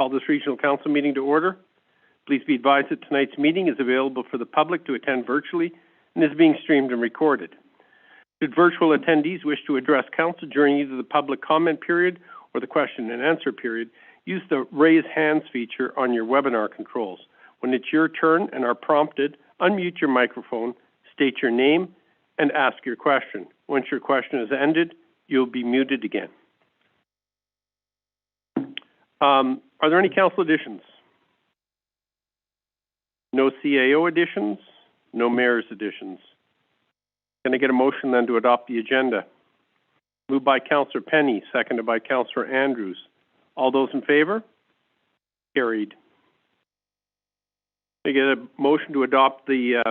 Call this Regional Council meeting to order. Please be advised that tonight's meeting is available for the public to attend virtually and is being streamed and recorded. Should virtual attendees wish to address Council during either the public comment period or the question and answer period, use the raise hands feature on your webinar controls. When it's your turn and are prompted, unmute your microphone, state your name, and ask your question. Once your question is ended, you'll be muted again. Are there any council additions? No CAO additions? No mayor's additions? Can I get a motion then to adopt the agenda? Moved by Councillor Penny, seconded by Councillor Andrews. All those in favor? Carried. Can I get a motion to adopt the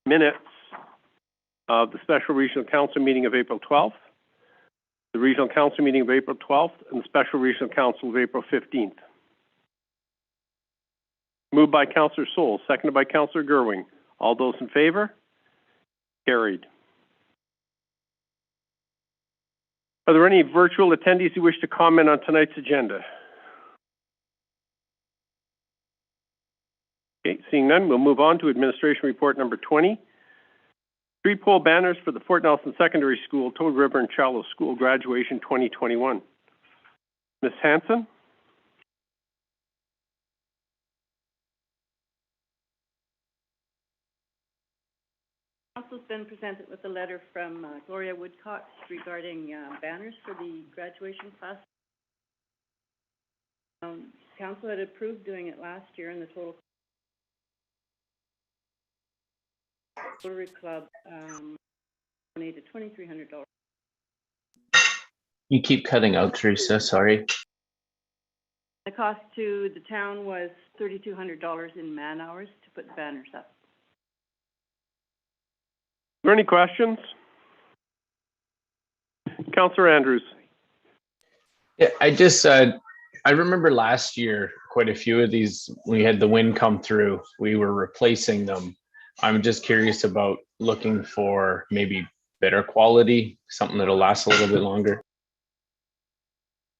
minutes of the Special Regional Council meeting of April 12th, the Regional Council meeting of April 12th, and the Special Regional Council of April 15th. Moved by Councillor Soul, seconded by Councillor Gerwing. All those in favor? Carried. Are there any virtual attendees who wish to comment on tonight's agenda? Okay, seeing none, we'll move on to Administration Report number 20. Street pole banners for the Fort Nelson Secondary School, Toad River and Shallow School graduation 2021. Ms. Hanson? Council's been presented with a letter from Gloria Woodcock regarding banners for the graduation class. Council had approved doing it last year, and the total Rotary Club donated $2,300. You keep cutting out, Teresa. Sorry. The cost to the town was $3,200 in man hours to put the banners up. Are there any questions? Councillor Andrews. Yeah, I remember last year quite a few of these. We had the wind come through. We were replacing them. I'm just curious about looking for maybe better quality, something that'll last a little bit longer.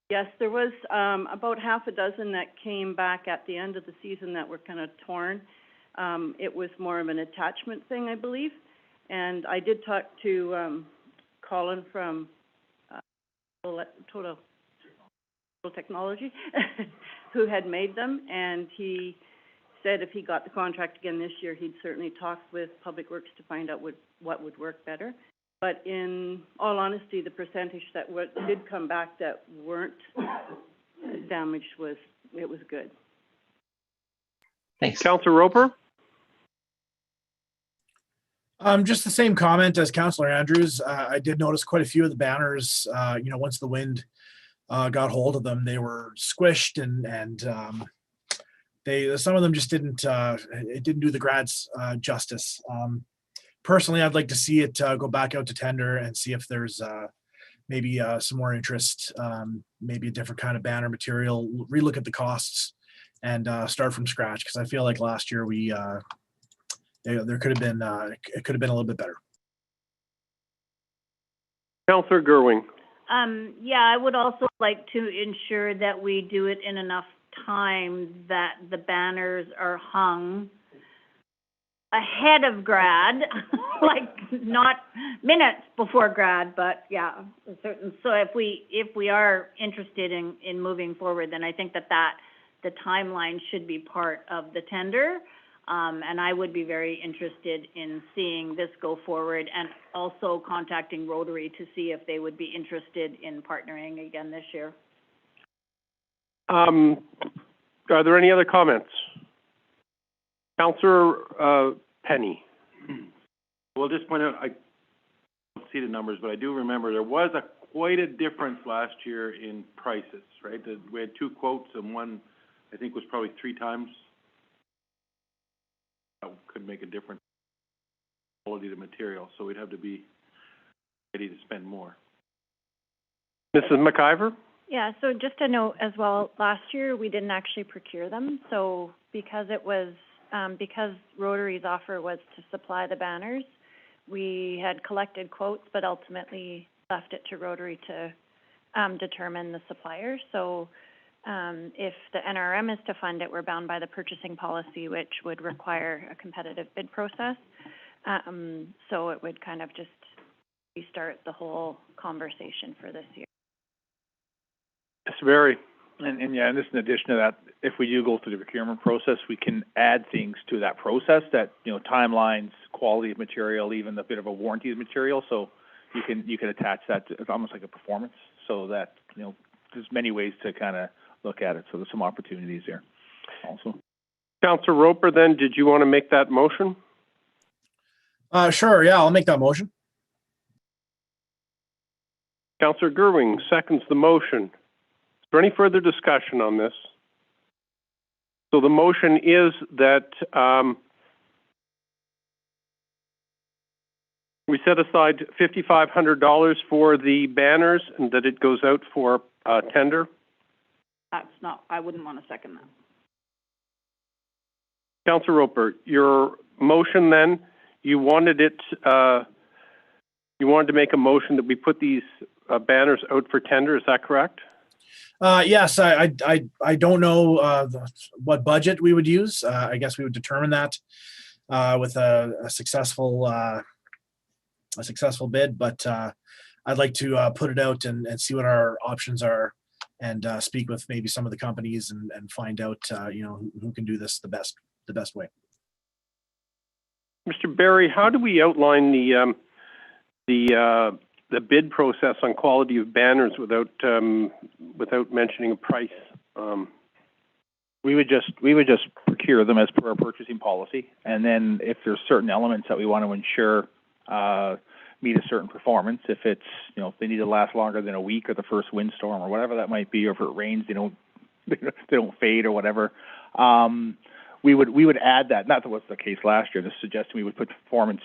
Yes, there was about half a dozen that came back at the end of the season that were kind of torn. It was more of an attachment thing, I believe. And I did talk to Colin from Total Technology, who had made them, and he said if he got the contract again this year, he'd certainly talk with Public Works to find out what would work better. But in all honesty, the percentage that did come back that weren't damaged was good. Thanks. Councillor Roper? Just the same comment as Councillor Andrews. I did notice quite a few of the banners, once the wind got hold of them, they were squished and some of them just didn't do the grads justice. Personally, I'd like to see it go back out to tender and see if there's maybe some more interest, maybe a different kind of banner material, relook at the costs and start from scratch, because I feel like last year we there could have been it could have been a little bit better. Councillor Gerwing. Yeah, I would also like to ensure that we do it in enough time that the banners are hung ahead of grad, like not minutes before grad, but yeah, certain. So if we are interested in moving forward, then I think that the timeline should be part of the tender. And I would be very interested in seeing this go forward, and also contacting Rotary to see if they would be interested in partnering again this year. Are there any other comments? Councillor Penny. Well, just point out, I don't see the numbers, but I do remember there was quite a difference last year in prices, right? We had two quotes, and one I think was probably 3 times. That could make a difference in quality of the material, so we'd have to be ready to spend more. Mrs. McIver? Yeah, so just to note as well, last year we didn't actually procure them, so because it was, because Rotary's offer was to supply the banners, we had collected quotes, but ultimately left it to Rotary to determine the supplier. So If the NRM is to fund it, we're bound by the purchasing policy, which would require a competitive bid process. So it would kind of just restart the whole conversation for this year. Mr. Barry? And yeah, and this in addition to that, if we do go through the procurement process, we can add things to that process that, you know, timelines, quality of material, even a bit of a warranty of material. So you can attach that to, it's almost like a performance, so that, you know, there's many ways to kind of look at it. So there's some opportunities there also. Councillor Roper, then, did you want to make that motion? Sure, yeah, I'll make that motion. Councillor Gerwing seconds the motion. Is there any further discussion on this? So the motion is that we set aside $5,500 for the banners and that it goes out for tender. That's not, I wouldn't want to second that. Councillor Roper, your motion then, you wanted it, you wanted to make a motion that we put these banners out for tender, is that correct? Yes, I don't know what budget we would use. I guess we would determine that with a successful bid, but I'd like to put it out and see what our options are, and speak with maybe some of the companies and find out you know, who can do this the best way. Mr. Barry, how do we outline the bid process on quality of banners without mentioning a price? We would just procure them as per our purchasing policy, and then if there's certain elements that we want to ensure meet a certain performance, if it's, you know, if they need to last longer than a week or the first windstorm or whatever that might be, or if it rains, they don't fade or whatever. We would add that. Not that was the case last year. This suggesting we would put performance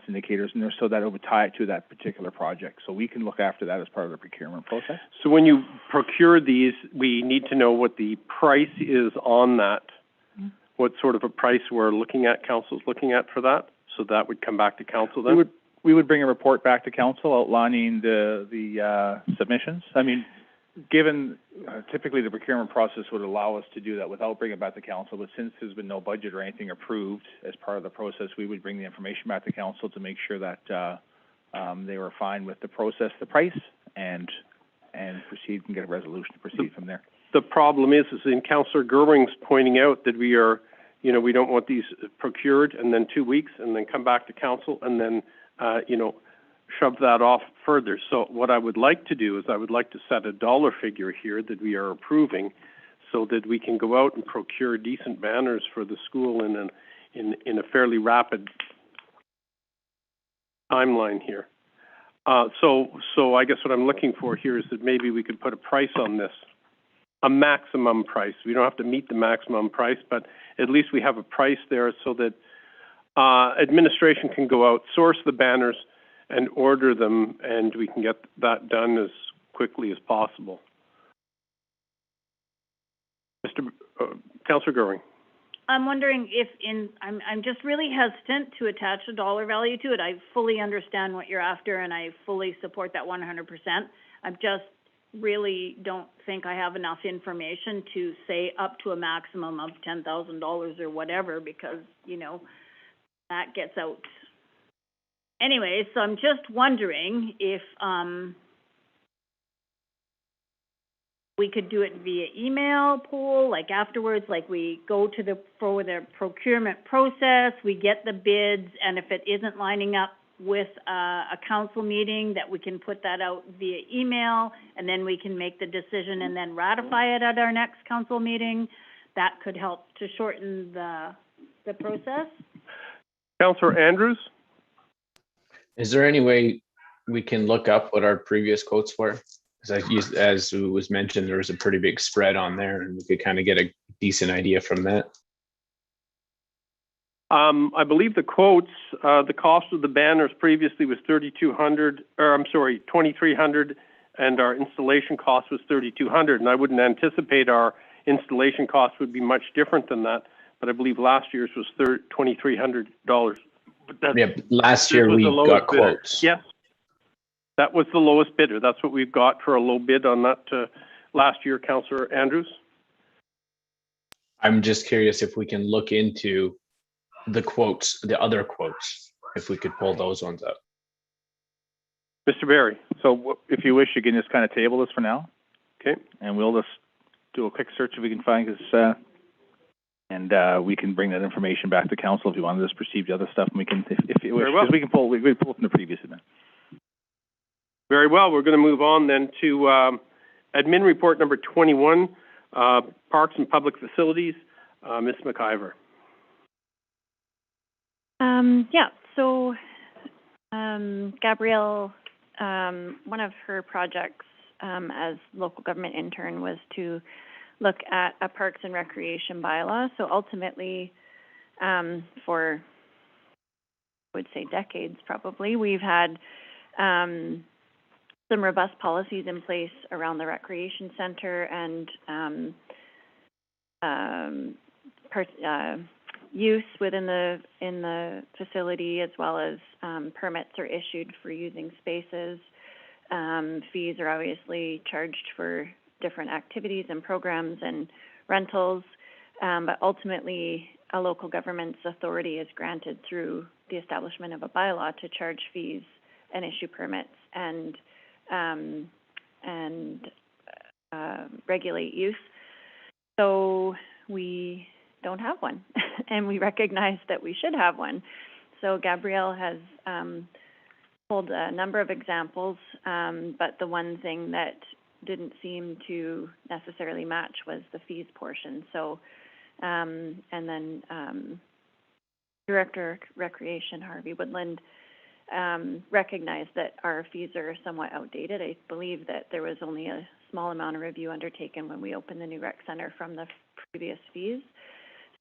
indicators in there so that it would tie it to that particular project. So we can look after that as part of the procurement process. So when you procure these, we need to know what the price is on that. What sort of a price we're looking at, council's looking at for that. So that would come back to council then? We would bring a report back to council outlining the submissions. I mean, given typically the procurement process would allow us to do that without bringing it back to council, but since there's been no budget or anything approved as part of the process, we would bring the information back to council to make sure that they were fine with the process, the price, and proceed and get a resolution to proceed from there. The problem is in Councillor Gerwing's pointing out that we are, you know, we don't want these procured and then 2 weeks and then come back to council and then, you know, shove that off further. So what I would like to do is I would like to set a dollar figure here that we are approving so that we can go out and procure decent banners for the school in a fairly rapid timeline here. So I guess what I'm looking for here is that maybe we could put a price on this, a maximum price. We don't have to meet the maximum price, but at least we have a price there so that administration can go out, source the banners, and order them, and we can get that done as quickly as possible. Councillor Gerwing. I'm wondering if I'm just really hesitant to attach a dollar value to it. I fully understand what you're after, and I fully support that 100%. I just really don't think I have enough information to say up to a maximum of $10,000 or whatever, because, you know, that gets out. Anyway, so I'm just wondering if we could do it via email poll, like afterwards, like we go to for the procurement process, we get the bids, and if it isn't lining up with a council meeting, that we can put that out via email, and then we can make the decision and then ratify it at our next council meeting. That could help to shorten the process. Councillor Andrews? Is there any way we can look up what our previous quotes were? Because as was mentioned, there was a pretty big spread on there, and we could kind of get a decent idea from that. I believe the quotes, the cost of the banners previously was $2,300, and our installation cost was $3,200. And I wouldn't anticipate our installation cost would be much different than that. But I believe last year's was $2,300. Yeah, last year we got quotes. Yes, that was the lowest bidder. That's what we've got for a low bid on that last year. Councillor Andrews? I'm just curious if we can look into the quotes, the other quotes, if we could pull those ones up. Mr. Barry? So if you wish, you can just kind of table this for now. Okay. And we'll just do a quick search if we can find, and we can bring that information back to council if you want to just proceed the other stuff, and we can, if you wish, Very well. because we can pull from the previous event. Very well. We're going to move on then to admin report number 21, Parks and Public Facilities. Ms. McIver. So Gabrielle, one of her projects as local government intern was to look at a Parks and Recreation bylaw. So ultimately, for, I would say decades probably, we've had some robust policies in place around the recreation center and use within the facility, as well as permits are issued for using spaces. Fees are obviously charged for different activities and programs and rentals, but ultimately a local government's authority is granted through the establishment of a bylaw to charge fees and issue permits and regulate use. So we don't have one, and we recognize that we should have one. So Gabrielle has pulled a number of examples, but the one thing that didn't seem to necessarily match was the fees portion. So, and then Director of Recreation Harvey Woodland recognized that our fees are somewhat outdated. I believe that there was only a small amount of review undertaken when we opened the new rec center from the previous fees.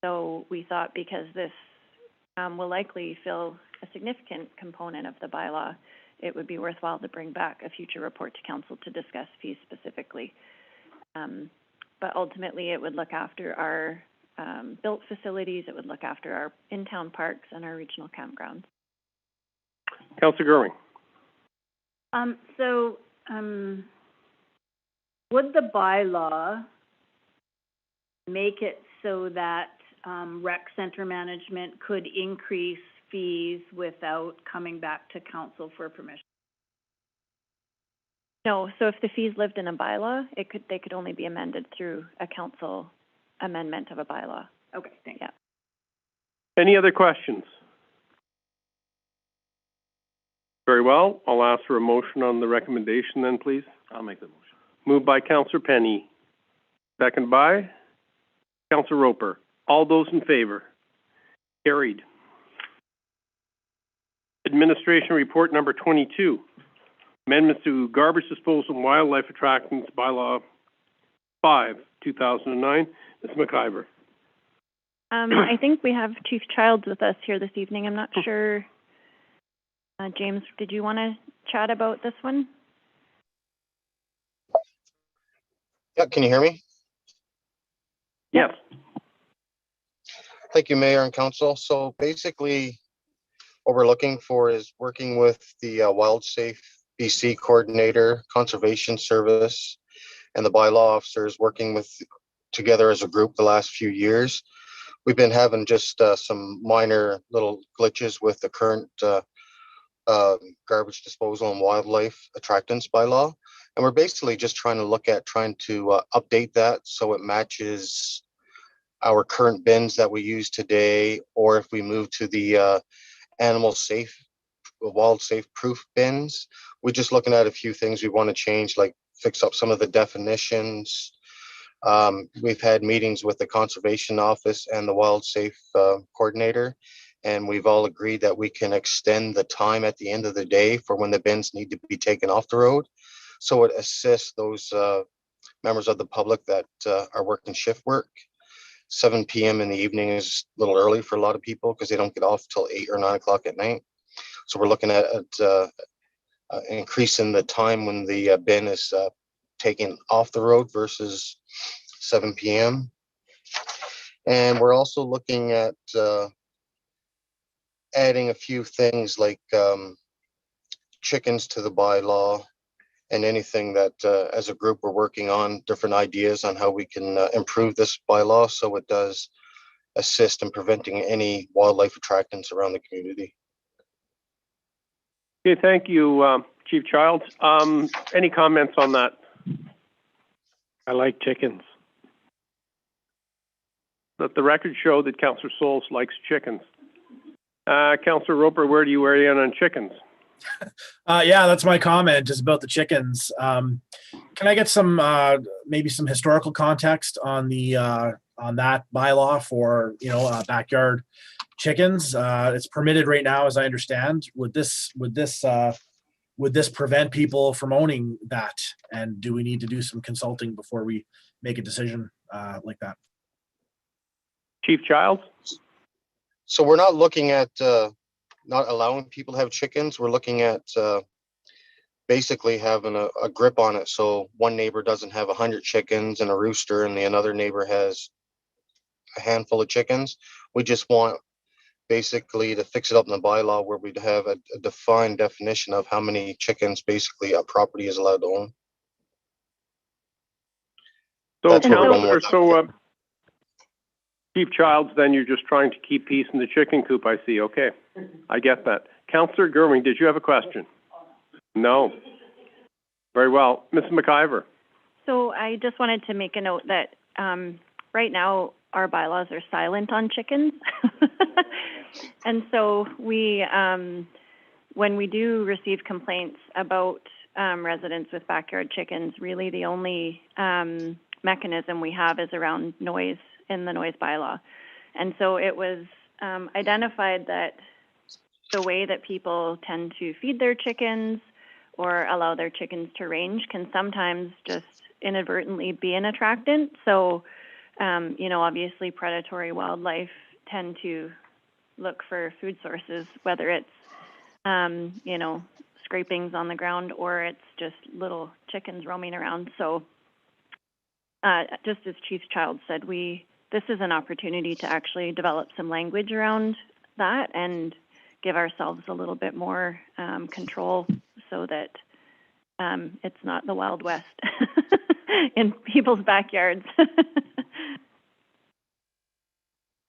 So we thought, because this will likely fill a significant component of the bylaw, it would be worthwhile to bring back a future report to council to discuss fees specifically. But ultimately, it would look after our built facilities, it would look after our in-town parks and our regional campgrounds. Councillor Gerwing. Would the bylaw make it so that rec center management could increase fees without coming back to council for permission? No, so if the fees lived in a bylaw, they could only be amended through a council amendment of a bylaw. Okay, thank you. Yeah. Any other questions? Very well. I'll ask for a motion on the recommendation then, please. I'll make the motion. Moved by Councillor Penny. Second by Councillor Roper. All those in favor? Carried. Administration report number 22. Amendments to Garbage Disposal and Wildlife Attractions Bylaw 5, 2009. Ms. McIver. I think we have Chief Childs with us here this evening. I'm not sure. James, did you want to chat about this one? Yeah, can you hear me? Yes. Thank you, Mayor and Council. So basically, what we're looking for is working with the WildSafe BC coordinator, Conservation Service, and the bylaw officers working together as a group the last few years. We've been having just some minor little glitches with the current garbage disposal and wildlife attractants bylaw. And we're basically just trying to update that so it matches our current bins that we use today, or if we move to the animal safe, wild safe proof bins. We're just looking at a few things we want to change, like fix up some of the definitions. We've had meetings with the Conservation Office and the Wild Safe coordinator, and we've all agreed that we can extend the time at the end of the day for when the bins need to be taken off the road. So it assists those members of the public that are working shift work. 7 p.m. in the evening is a little early for a lot of people because they don't get off till 8 or 9 o'clock at night. So we're looking at increasing the time when the bin is taken off the road versus 7 p.m. And we're also looking at adding a few things like chickens to the bylaw and anything that, as a group, we're working on different ideas on how we can improve this bylaw so it does assist in preventing any wildlife attractants around the community. Okay, thank you, Chief Childs. Any comments on that? I like chickens. Let the record show that Councillor Souls likes chickens. Councillor Roper, where do you weigh in on chickens? Yeah, that's my comment, is about the chickens. Can I get some, maybe some historical context on the, on that bylaw for, backyard chickens? It's permitted right now, as I understand. Would this prevent people from owning that? And do we need to do some consulting before we make a decision, like that? Chief Childs? So we're not looking at not allowing people to have chickens. We're looking at basically having a grip on it. So one neighbor doesn't have 100 chickens and a rooster, and the another neighbor has a handful of chickens. We just want basically to fix it up in the bylaw where we'd have a defined definition of how many chickens basically a property is allowed to own. So, That's what we're Councillor, Chief Childs, then you're just trying to keep peace in the chicken coop, I see. Okay, I get that. Councillor Gerwing, did you have a question? No. Very well. Ms. McIver. So I just wanted to make a note that right now our bylaws are silent on chickens. And so we, when we do receive complaints about residents with backyard chickens, really the only mechanism we have is around noise in the noise bylaw. And so it was identified that the way that people tend to feed their chickens or allow their chickens to range can sometimes just inadvertently be an attractant. So, obviously predatory wildlife tend to look for food sources, whether it's, scrapings on the ground or it's just little chickens roaming around. So just as Chief Childs said, this is an opportunity to actually develop some language around that and give ourselves a little bit more control so that it's not the Wild West in people's backyards.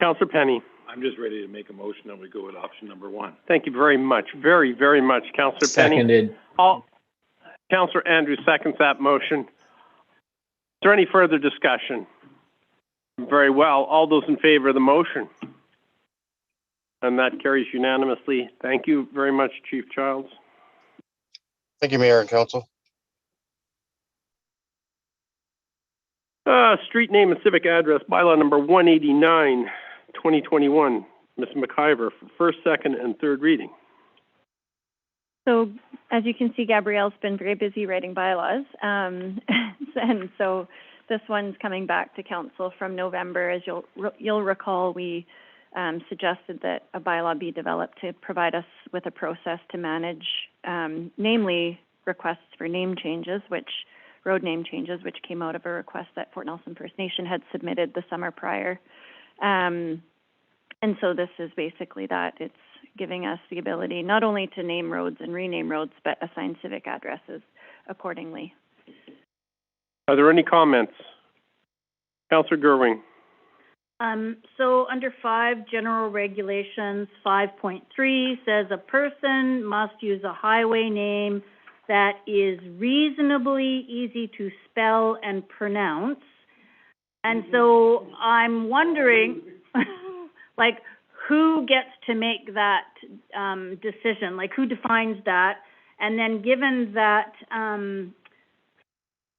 Councillor Penny. I'm just ready to make a motion that we go with option number 1. Thank you very much. Very, very much, Councillor Penny. Seconded. Councillor Andrews seconds that motion. Is there any further discussion? Very well. All those in favor of the motion? And that carries unanimously. Thank you very much, Chief Childs. Thank you, Mayor and Council. Street name and civic address, bylaw number 189, 2021. Ms. McIver for first, second, and third reading. So as you can see, Gabrielle's been very busy writing bylaws. And so this one's coming back to council from November. As you'll recall, we suggested that a bylaw be developed to provide us with a process to manage, namely requests for name changes, road name changes, which came out of a request that Fort Nelson First Nation had submitted the summer prior. And so this is basically that. It's giving us the ability not only to name roads and rename roads, but assign civic addresses accordingly. Are there any comments? Councillor Gerwing. So under 5, general regulations, 5.3 says a person must use a highway name that is reasonably easy to spell and pronounce. And so I'm wondering, who gets to make that decision? Who defines that? And then given that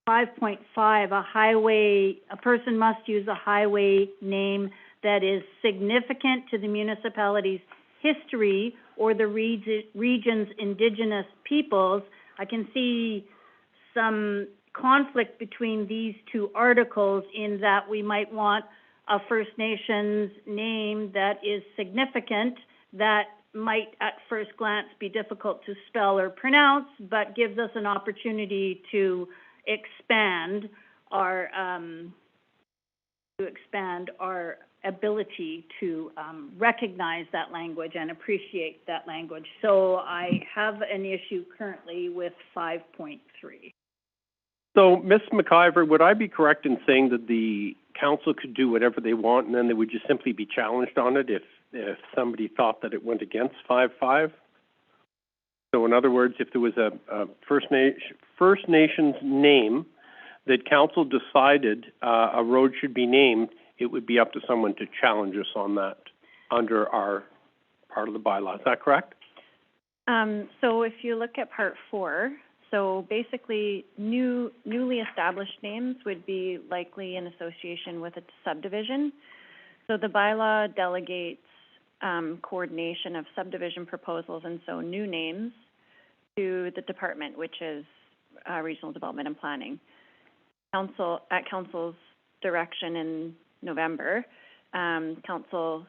5.5, a person must use a highway name that is significant to the municipality's history or the region's indigenous peoples. I can see some conflict between these two articles in that we might want a First Nations name that is significant, that might at first glance be difficult to spell or pronounce, but gives us an opportunity to expand our ability to, recognize that language and appreciate that language. So I have an issue currently with 5.3. So, Ms. McIver, would I be correct in saying that the council could do whatever they want and then they would just simply be challenged on it if somebody thought that it went against 5.5? So in other words, if there was a First Nations name that council decided a road should be named, it would be up to someone to challenge us on that under our part of the bylaw. Is that correct? So if you look at part 4, so basically newly established names would be likely in association with a subdivision. So the bylaw delegates coordination of subdivision proposals and so new names to the department, which is Regional Development and Planning. At council's direction in November, council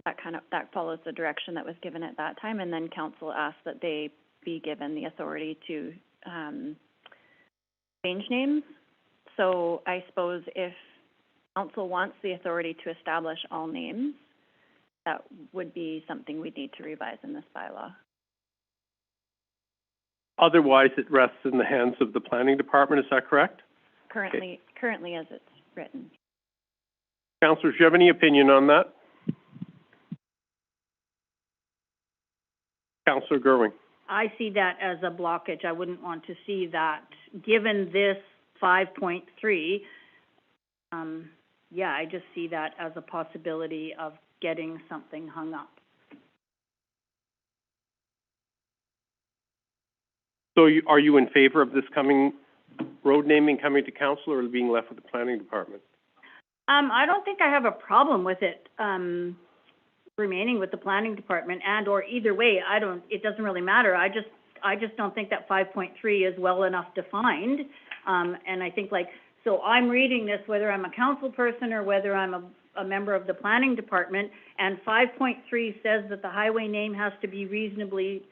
that follows the direction that was given at that time, and then council asked that they be given the authority to change names. So I suppose if council wants the authority to establish all names, that would be something we'd need to revise in this bylaw. Otherwise, it rests in the hands of the planning department. Is that correct? Currently as it's written. Councillors, do you have any opinion on that? Councillor Gerwing. I see that as a blockage. I wouldn't want to see that, given this 5.3. I just see that as a possibility of getting something hung up. So are you in favor of this road naming coming to council, or being left with the planning department? I don't think I have a problem with it remaining with the planning department, and or either way. It doesn't really matter. I just don't think that 5.3 is well enough defined. And I think so I'm reading this whether I'm a council person or whether I'm a member of the planning department, and 5.3 says that the highway name has to be reasonably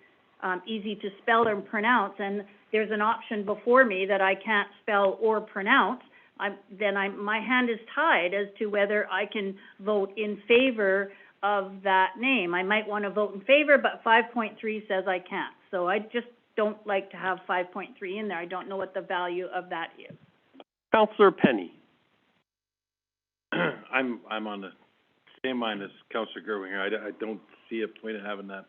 easy to spell and pronounce, and there's an option before me that I can't spell or pronounce. My hand is tied as to whether I can vote in favor of that name. I might want to vote in favor, but 5.3 says I can't. So I just don't like to have 5.3 in there. I don't know what the value of that is. Councillor Penny. I'm on the same mind as Councillor Gerwing here. I don't see a point in having that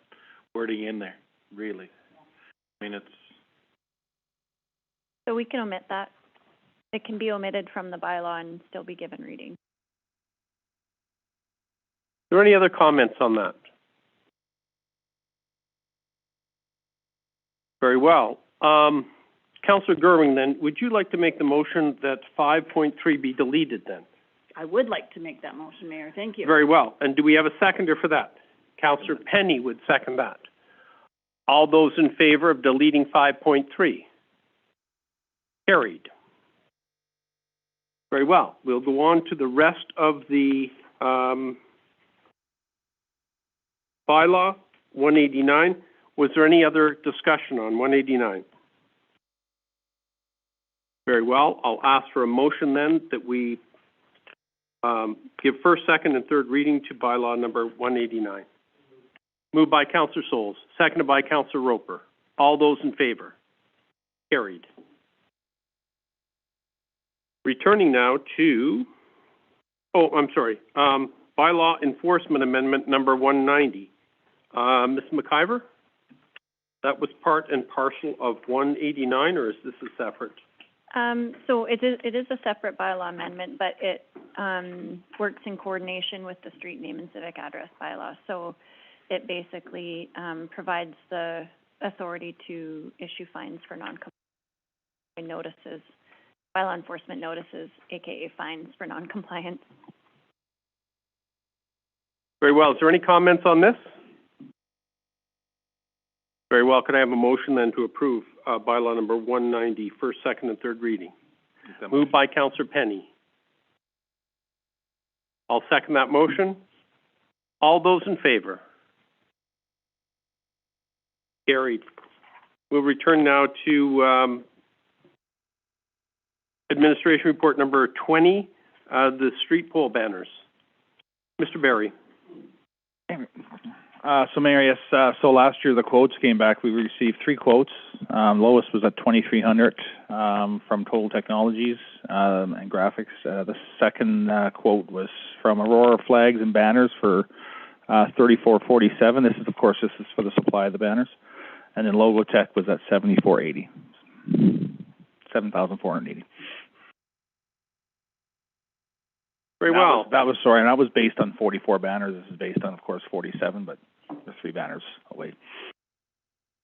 wording in there, really. I mean, So we can omit that. It can be omitted from the bylaw and still be given reading. Are there any other comments on that? Very well. Councillor Gerwing, then, would you like to make the motion that 5.3 be deleted then? I would like to make that motion, Mayor. Thank you. Very well. And do we have a seconder for that? Councillor Penny would second that. All those in favor of deleting 5.3? Carried. Very well. We'll go on to the rest of the bylaw, 189. Was there any other discussion on 189? Very well. I'll ask for a motion then that we give first, second, and third reading to bylaw number 189. Moved by Councillor Souls, seconded by Councillor Roper. All those in favor? Carried. Returning now to, bylaw enforcement amendment number 190. Ms. McIver, that was part and parcel of 189, or is this a separate? So it is a separate bylaw amendment, but it works in coordination with the street name and civic address bylaw. So it basically provides the authority to issue fines for non-compliance notices, bylaw enforcement notices, aka fines for non-compliance. Very well. Is there any comments on this? Very well. Can I have a motion then to approve bylaw number 190, first, second, and third reading? Moved by Councillor Penny. I'll second that motion. All those in favor? Carried. We'll return now to administration report number 20, the street pole banners. Mr. Barry. So Mayor, yes, so last year the quotes came back. We received 3 quotes. Lowest was at $2,300 from Total Technologies and Graphics. The second quote was from Aurora Flags and Banners for $34.47. This is for the supply of the banners. And then Logotech was at $74.80. $7,480. Very well. That was based on 44 banners. This is based on, of course, 47, but there's 3 banners away.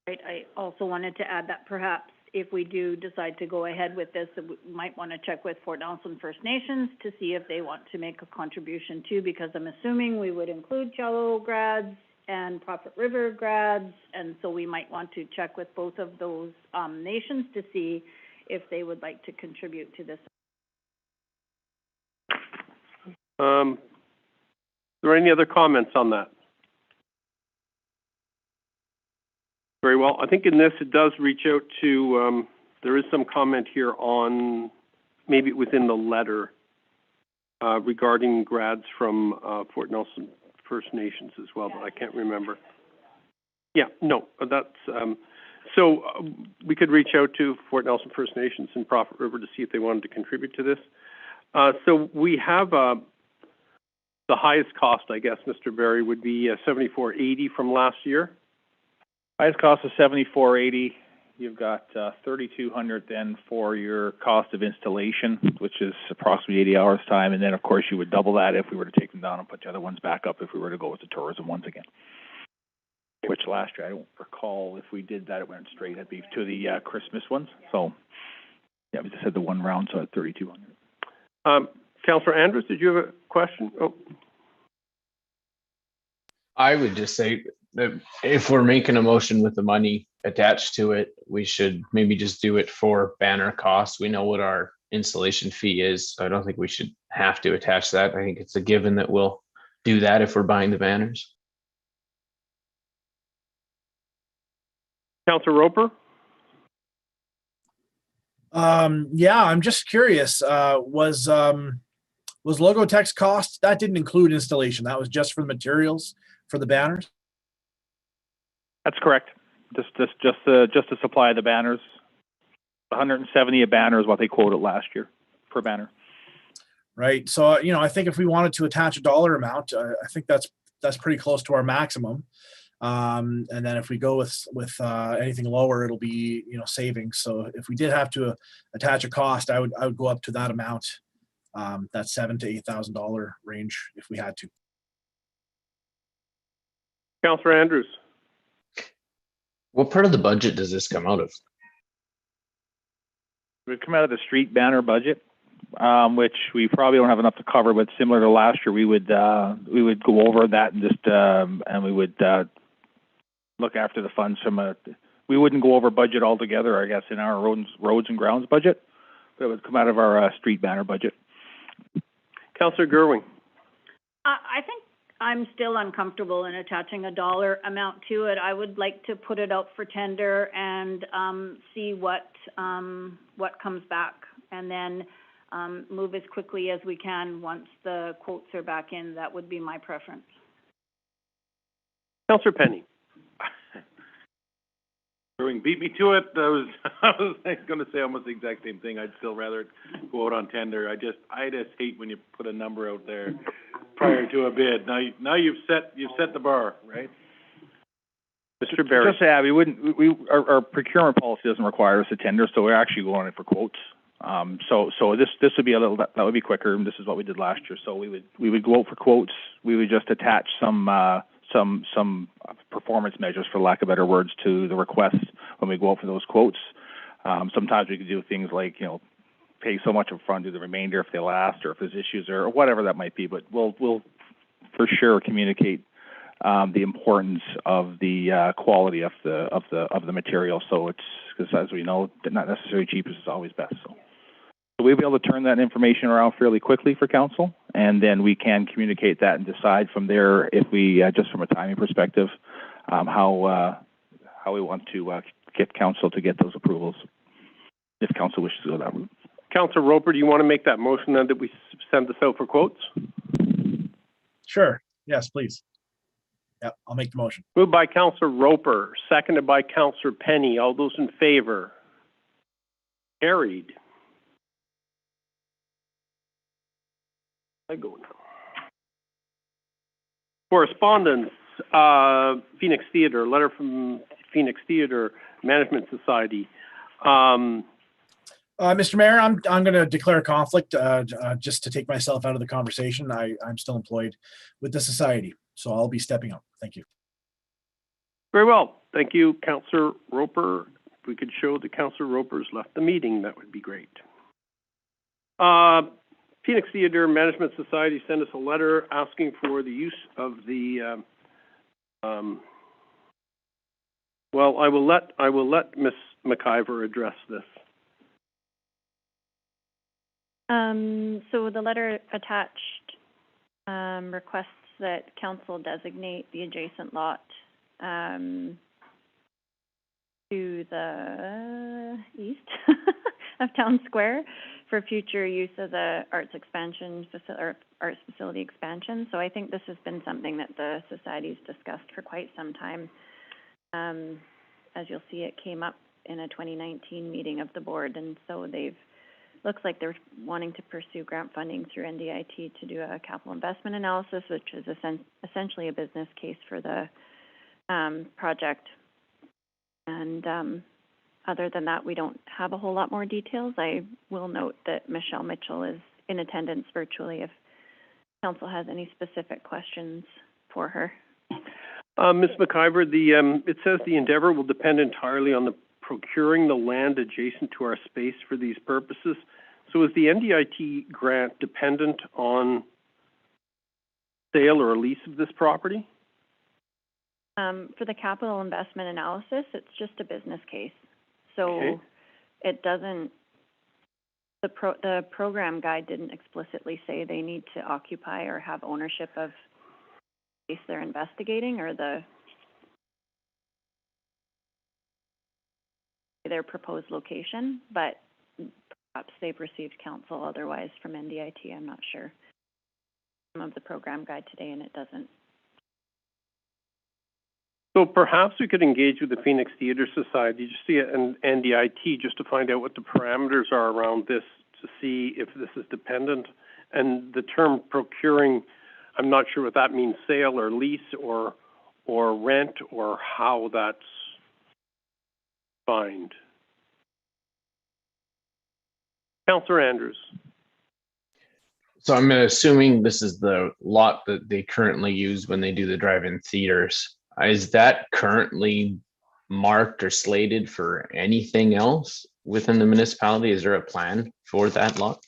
Right, I also wanted to add that perhaps if we do decide to go ahead with this, we might want to check with Fort Nelson First Nations to see if they want to make a contribution too, because I'm assuming we would include Cello grads and Prophet River grads, and so we might want to check with both of those nations to see if they would like to contribute to this. Are there any other comments on that? Very well. I think in this, it does reach out to, there is some comment here on, maybe within the letter, regarding grads from Fort Nelson First Nations as well, but I can't remember. Yeah, no, that's, so we could reach out to Fort Nelson First Nations and Prophet River to see if they wanted to contribute to this. So we have the highest cost, I guess, Mr. Barry, would be $74.80 from last year. Highest cost is $74.80. You've got $3,200 then for your cost of installation, which is approximately 80 hours time, and then of course you would double that if we were to take them down and put the other ones back up if we were to go with the tourism ones again. Which last year, I don't recall if we did that, it went straight, that'd be to the Christmas ones. So, yeah, we just had the one round, so at $3,200. Councillor Andrews, did you have a question? Oh. I would just say that if we're making a motion with the money attached to it, we should maybe just do it for banner costs. We know what our installation fee is, so I don't think we should have to attach that. I think it's a given that we'll do that if we're buying the banners. Councillor Roper? Yeah, I'm just curious. Was Logotech's cost, that didn't include installation? That was just for the materials for the banners? That's correct. Just to supply the banners. 170 a banner is what they quoted last year per banner. Right. So, I think if we wanted to attach a dollar amount, I think that's pretty close to our maximum. And then if we go with anything lower, it'll be, savings. So if we did have to attach a cost, I would go up to that amount, that $7,000 to $8,000 range if we had to. Councillor Andrews. What part of the budget does this come out of? It would come out of the street banner budget, which we probably don't have enough to cover, but similar to last year, we would go over that and just and we would look after the funds from we wouldn't go over budget altogether, I guess, in our roads and grounds budget, but it would come out of our street banner budget. Councillor Gerwing. I think I'm still uncomfortable in attaching a dollar amount to it. I would like to put it out for tender and see what comes back, and then move as quickly as we can once the quotes are back in. That would be my preference. Councillor Penny. Beat me to it. I was going to say almost the exact same thing. I'd still rather go out on tender. I just hate when you put a number out there prior to a bid. Now you've set the bar, right? Mr. Barry. Just say, our procurement policy doesn't require us to tender, so we're actually going in for quotes. So this would be that would be quicker, and this is what we did last year. So we would go out for quotes. We would just attach some performance measures, for lack of better words, to the request when we go out for those quotes. Sometimes we could do things like, pay so much up front, do the remainder if they last, or if there's issues or whatever that might be. But we'll for sure communicate the importance of the quality of the material. So it's, because as we know, not necessarily cheapest is always best. So we'll be able to turn that information around fairly quickly for council, and then we can communicate that and decide from there if we, just from a timing perspective, how we want to get council to get those approvals, if council wishes to go that route. Councillor Roper, do you want to make that motion then that we send this out for quotes? Sure. Yes, please. Yep, I'll make the motion. Moved by Councillor Roper, seconded by Councillor Penny. All those in favor? Carried. I go now. Correspondence, Phoenix Theatre, letter from Phoenix Theatre Management Society. Mr. Mayor, I'm going to declare a conflict just to take myself out of the conversation. I'm still employed with the society, so I'll be stepping up. Thank you. Very well. Thank you, Councillor Roper. If we could show that Councillor Roper's left the meeting, that would be great. Phoenix Theatre Management Society sent us a letter asking for the use of the, well, I will let Ms. McIver address this. So the letter attached requests that council designate the adjacent lot to the east of Town Square for future use as a arts facility expansion. So I think this has been something that the society's discussed for quite some time. As you'll see, it came up in a 2019 meeting of the board, and so looks like they're wanting to pursue grant funding through NDIT to do a capital investment analysis, which is essentially a business case for the project. And other than that, we don't have a whole lot more details. I will note that Michelle Mitchell is in attendance virtually if council has any specific questions for her. Ms. McIver, it says the endeavor will depend entirely on the procuring the land adjacent to our space for these purposes. So is the NDIT grant dependent on sale or a lease of this property? For the capital investment analysis, it's just a business case. So it doesn't, the program guide didn't explicitly say they need to occupy or have ownership of the space they're investigating or their proposed location, but perhaps they've received counsel otherwise from NDIT. I'm not sure. Some of the program guide today, and it doesn't. So perhaps we could engage with the Phoenix Theatre Society, just see and NDIT, just to find out what the parameters are around this, to see if this is dependent. And the term procuring, I'm not sure what that means, sale or lease or rent, or how that's defined. Councillor Andrews. So I'm assuming this is the lot that they currently use when they do the drive-in theaters. Is that currently marked or slated for anything else within the municipality? Is there a plan for that lot?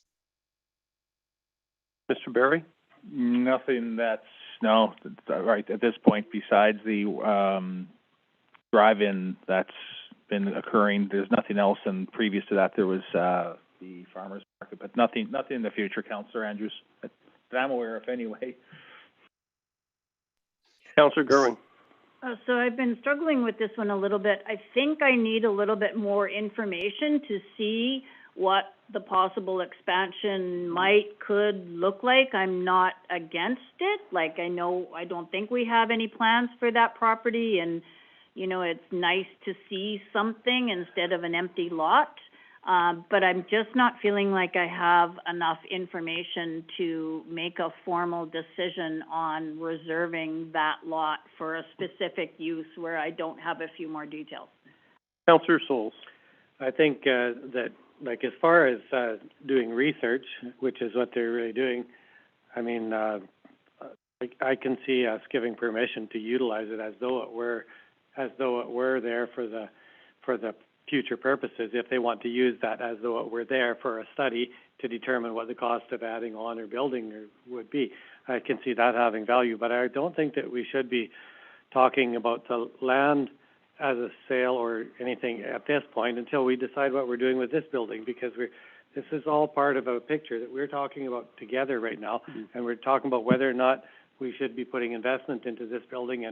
Mr. Barry? Nothing right at this point besides the drive-in that's been occurring. There's nothing else, and previous to that there was the farmers market, but nothing in the future, Councillor Andrews, that I'm aware of anyway. Councillor Gerwin. So I've been struggling with this one a little bit. I think I need a little bit more information to see what the possible expansion could look like. I'm not against it. Like, I don't think we have any plans for that property, and, you know, it's nice to see something instead of an empty lot. But I'm just not feeling like I have enough information to make a formal decision on reserving that lot for a specific use where I don't have a few more details. Councillor Souls. I think that, like, as far as doing research, which is what they're really doing, I mean, I can see us giving permission to utilize it as though it were there for the future purposes, if they want to use that as though it were there for a study to determine what the cost of adding on or building would be. I can see that having value, but I don't think that we should be talking about the land as a sale or anything at this point until we decide what we're doing with this building, because this is all part of a picture that we're talking about together right now, and we're talking about whether or not we should be putting investment into this building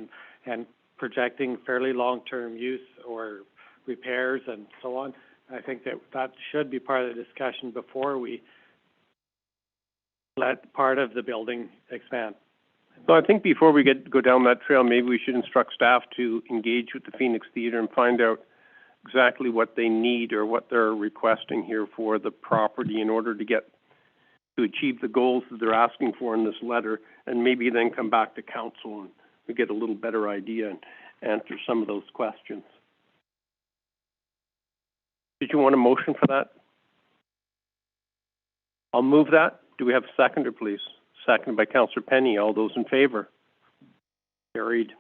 and projecting fairly long-term use or repairs and so on. I think that should be part of the discussion before we let part of the building expand. So I think before we go down that trail, maybe we should instruct staff to engage with the Phoenix Theatre and find out exactly what they need or what they're requesting here for the property in order to achieve the goals that they're asking for in this letter, and maybe then come back to council and we get a little better idea and answer some of those questions. Did you want a motion for that? I'll move that. Do we have a seconder, please? Seconded by Councillor Penny. All those in favor? Carried.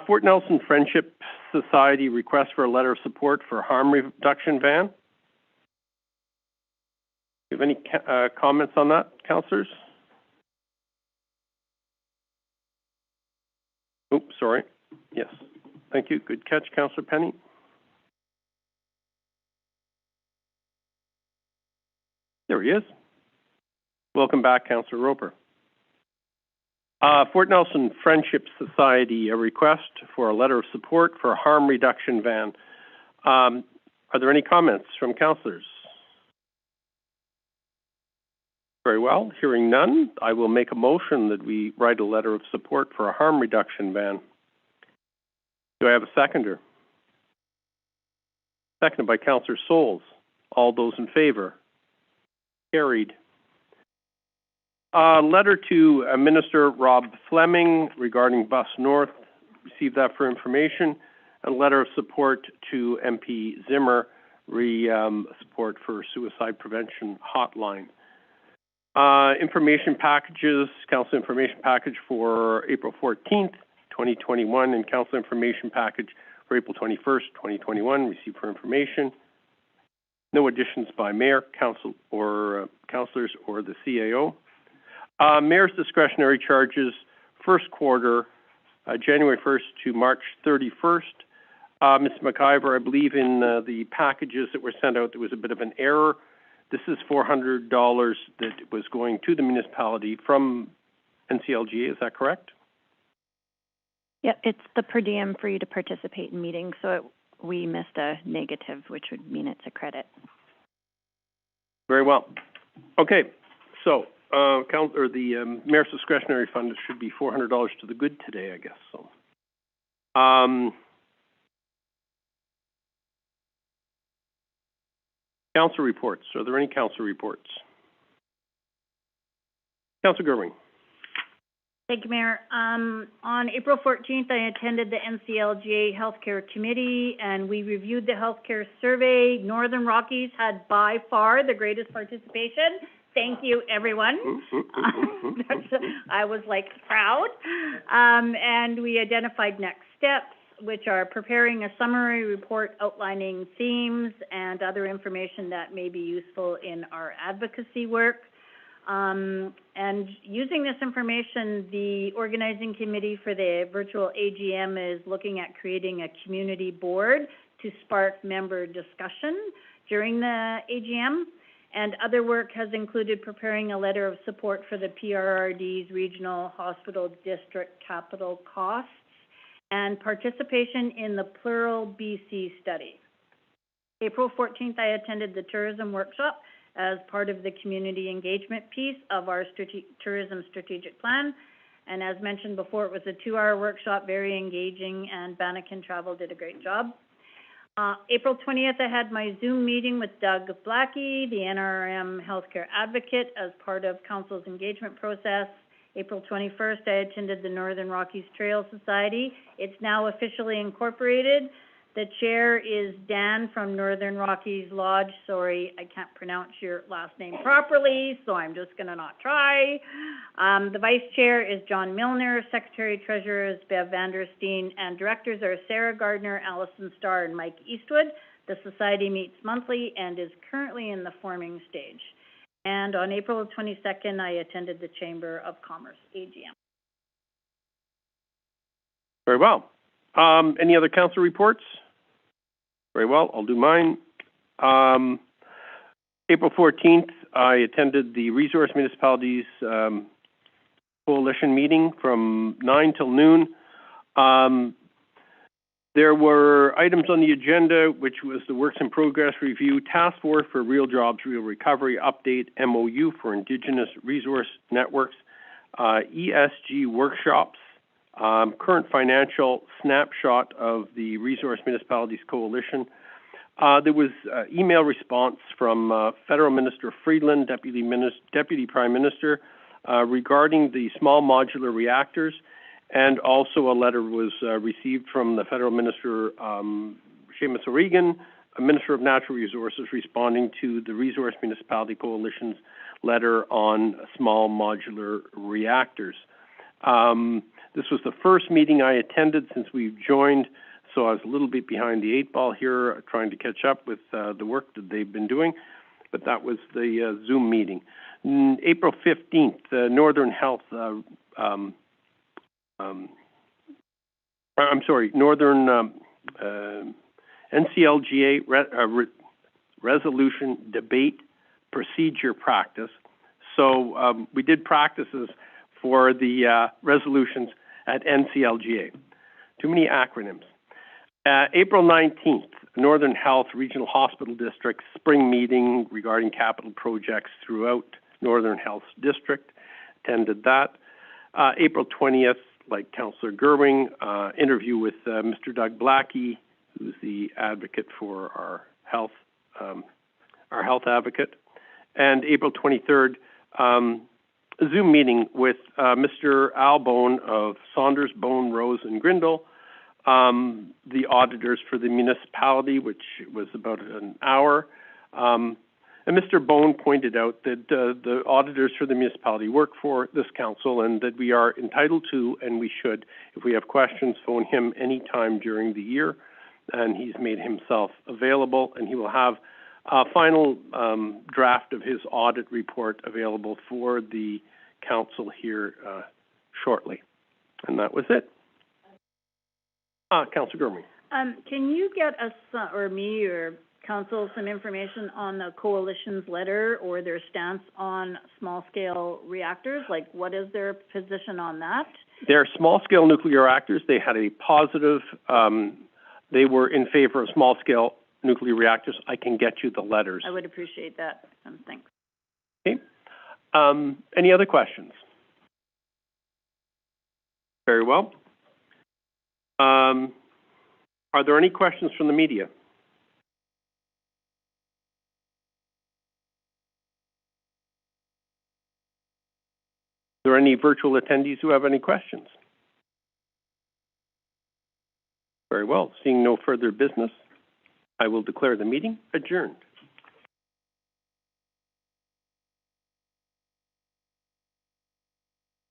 Fort Nelson Friendship Society request for a letter of support for harm reduction van. Do you have any comments on that, councillors? Oops, sorry. Yes. Thank you. Good catch, Councillor Penny. There he is. Welcome back, Councillor Roper. Fort Nelson Friendship Society, a request for a letter of support for a harm reduction van. Are there any comments from councillors? Very well. Hearing none, I will make a motion that we write a letter of support for a harm reduction van. Do I have a seconder? Seconded by Councillor Souls. All those in favor? Carried. Letter to Minister Rob Fleming regarding Bus North. Received that for information. A letter of support to MP Zimmer, support for suicide prevention hotline. Information packages, council information package for April 14th, 2021, and council information package for April 21st, 2021, received for information. No additions by mayor, council, or councillors or the CAO. Mayor's discretionary charges, first quarter, January 1st to March 31st. Ms. McIver, I believe in the packages that were sent out, there was a bit of an error. This is $400 that was going to the municipality from NCLGA, is that correct? Yeah, it's the per diem for you to participate in meetings, so we missed a negative, which would mean it's a credit. Very well. Okay, so the mayor's discretionary fund should be $400 to the good today, I guess. So, council reports. Are there any council reports? Councillor Gerwing. Thank you, Mayor. On April 14th, I attended the NCLGA Healthcare Committee, and we reviewed the healthcare survey. Northern Rockies had by far the greatest participation. Thank you, everyone. I was like proud. And we identified next steps, which are preparing a summary report outlining themes and other information that may be useful in our advocacy work. And using this information, the organizing committee for the virtual AGM is looking at creating a community board to spark member discussion during the AGM. And other work has included preparing a letter of support for the PRRD's regional hospital district capital costs and participation in the Plural BC study. April 14th, I attended the tourism workshop as part of the community engagement piece of our tourism strategic plan. And as mentioned before, it was a 2-hour workshop, very engaging, and Banneken Travel did a great job. April 20th, I had my Zoom meeting with Doug Blackie, the NRM healthcare advocate, as part of council's engagement process. April 21st, I attended the Northern Rockies Trail Society. It's now officially incorporated. The chair is Dan from Northern Rockies Lodge. Sorry, I can't pronounce your last name properly, so I'm just going to not try. The vice chair is John Milner, secretary treasurer is Bev Vandersteen, and directors are Sarah Gardner, Allison Starr, and Mike Eastwood. The society meets monthly and is currently in the forming stage. And on April 22nd, I attended the Chamber of Commerce AGM. Very well. Any other council reports? Very well, I'll do mine. April 14th, I attended the Resource Municipalities Coalition meeting from 9 till noon. There were items on the agenda, which was the Works in Progress Review, Task Force for Real Jobs, Real Recovery, Update, MOU for Indigenous Resource Networks, ESG workshops, current financial snapshot of the Resource Municipalities Coalition. There was email response from Federal Minister Friedland, Deputy Prime Minister, regarding the small modular reactors, and also a letter was received from the Federal Minister Seamus O'Regan, Minister of Natural Resources, responding to the Resource Municipality Coalition's letter on small modular reactors. This was the first meeting I attended since we've joined, so I was a little bit behind the eight ball here, trying to catch up with the work that they've been doing, but that was the Zoom meeting. April 15th, Northern Health, Northern NCLGA resolution debate procedure practice. So we did practices for the resolutions at NCLGA. Too many acronyms. April 19th, Northern Health Regional Hospital District spring meeting regarding capital projects throughout Northern Health's district. Attended that. April 20th, like Councillor Gerwing, interview with Mr. Doug Blackie, who's the advocate for our health advocate. And April 23rd, a Zoom meeting with Mr. Al Bone of Saunders, Bone, Rose, and Grindle, the auditors for the municipality, which was about an hour. And Mr. Bone pointed out that the auditors for the municipality work for this council and that we are entitled to, and we should, if we have questions, phone him anytime during the year. And he's made himself available, and he will have a final draft of his audit report available for the council here shortly. And that was it. Councillor Gurmey. Can you get us, or me, or council, some information on the coalition's letter or their stance on small-scale reactors? Like, what is their position on that? They're small-scale nuclear reactors. They had a positive, they were in favor of small-scale nuclear reactors. I can get you the letters. I would appreciate that. Thanks. Okay. Any other questions? Very well. Are there any questions from the media? Are there any virtual attendees who have any questions? Very well. Seeing no further business, I will declare the meeting adjourned.